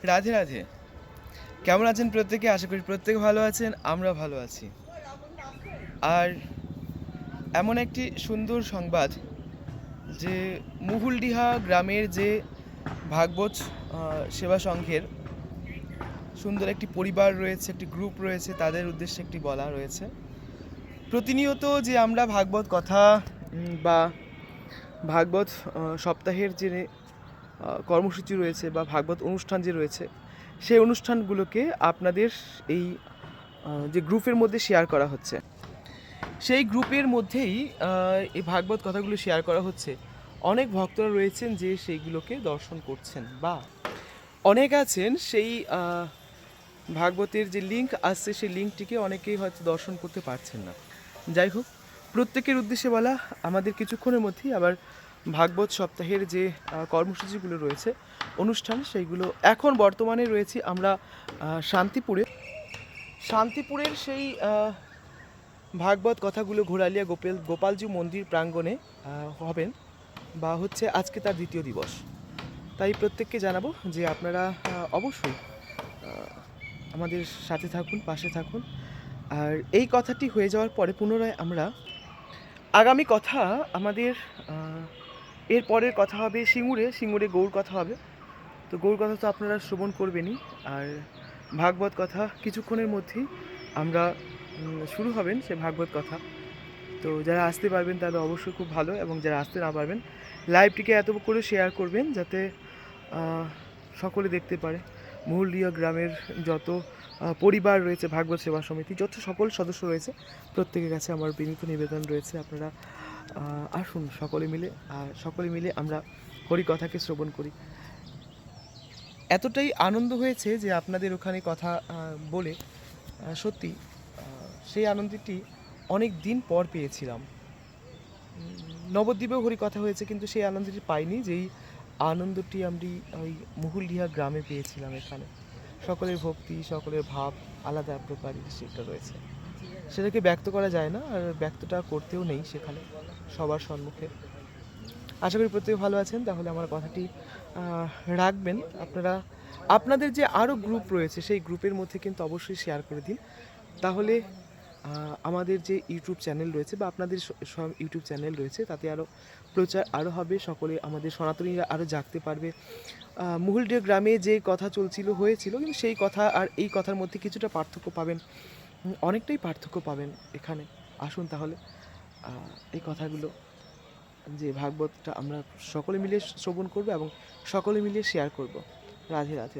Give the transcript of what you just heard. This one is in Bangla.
রাধে রাধে। কেমন আছেন প্রত্যেকে? আশা করি প্রত্যেকে ভালো আছেন, আমরা ভালো আছি। আর এমন একটি সুন্দর সংবাদ যে মুহুলডিহা গ্রামের যে ভাগবত সেবা সংঘের সুন্দর একটি পরিবার রয়েছে, একটি গ্রুপ রয়েছে, তাদের উদ্দেশ্যে একটি বলা রয়েছে। প্রতিনিয়ত যে আমরা ভাগবত কথা বা ভাগবত সপ্তাহের যে কর্মসূচি রয়েছে বা ভাগবত অনুষ্ঠান যে রয়েছে, সেই অনুষ্ঠানগুলোকে আপনাদের এই যে গ্রুপের মধ্যে শেয়ার করা হচ্ছে, সেই গ্রুপের মধ্যেই এই ভাগবত কথাগুলো শেয়ার করা হচ্ছে। অনেক ভক্তরা রয়েছেন যে সেইগুলোকে দর্শন করছেন, বা অনেক আছেন সেই ভাগবতের যে লিঙ্ক আসছে সেই লিঙ্কটিকে অনেকেই হয়তো দর্শন করতে পারছেন না। যাই হোক, প্রত্যেকের উদ্দেশ্যে বলা, আমাদের কিছুক্ষণের মধ্যেই আবার ভাগবত সপ্তাহের যে কর্মসূচিগুলো রয়েছে, অনুষ্ঠান, সেইগুলো এখন বর্তমানে রয়েছি আমরা শান্তিপুরের সেই ভাগবত কথাগুলো ঘোরালিয়া গোপালজি মন্দির প্রাঙ্গণে হবেন, বা হচ্ছে আজকে তার দ্বিতীয় দিবস। তাই প্রত্যেককে জানাবো যে আপনারা অবশ্যই আমাদের সাথে থাকুন, পাশে থাকুন। আর এই কথাটি হয়ে যাওয়ার পরে পুনরায় আমরা আগামী কথা আমাদের এর পরের কথা হবে সিঙ্গুরে গৌড় কথা হবে। তো গৌড় কথা তো আপনারা শ্রবণ করবেনই। আর ভাগবত কথা কিছুক্ষণের মধ্যেই আমরা শুরু হবেন সে ভাগবত কথা। তো যারা আসতে পারবেন তাহলে অবশ্যই খুব ভালো, এবং যারা আসতে না পারবেন লাইভটিকে এত করে শেয়ার করবেন যাতে সকলে দেখতে পারে। মহুলডিহা গ্রামের যত পরিবার রয়েছে, ভাগবত সেবা সমিতি যত সকল সদস্য রয়েছে, প্রত্যেকের কাছে আমার বিনীত নিবেদন রয়েছে, আপনারা আসুন সকলে মিলে আমরা হরিকথাকে শ্রবণ করি। এতটাই আনন্দ হয়েছে যে আপনাদের ওখানে কথা বলে সত্যি সেই আনন্দটি অনেক দিন পর পেয়েছিলাম। নবদ্বীপেও হরিকথা হয়েছে, কিন্তু সেই আনন্দটি পাইনি যেই আনন্দটি আমি ওই মুহুলডিহা গ্রামে পেয়েছিলাম। এখানে সকলের ভক্তি, সকলের ভাব আলাদা প্রকারের সেটা রয়েছে, সেটাকে ব্যক্ত করা যায় না, আর ব্যক্তটা করতেও নেই সেখানে সবার সম্মুখে। আশা করি প্রত্যেকে ভালো আছেন। তাহলে আমার কথাটি রাখবেন আপনারা। আপনাদের যে আরও গ্রুপ রয়েছে সেই গ্রুপের মধ্যে কিন্তু অবশ্যই শেয়ার করে দিন। তাহলে আমাদের যে ইউটিউব চ্যানেল রয়েছে বা আপনাদের সব ইউটিউব চ্যানেল রয়েছে, তাতে আরও প্রচার আরও হবে, সকলে আমাদের সনাতনীরা আরও জাগতে পারবে। মুহুলডিহা গ্রামে যে কথা হয়েছিল, কিন্তু সেই কথা আর এই কথার মধ্যে কিছুটা পার্থক্য পাবেন, অনেকটাই পার্থক্য পাবেন এখানে। আসুন তাহলে এই কথাগুলো, যে ভাগবতটা আমরা সকলে মিলে শ্রবণ করব এবং সকলে মিলে শেয়ার করব। রাধে রাধে।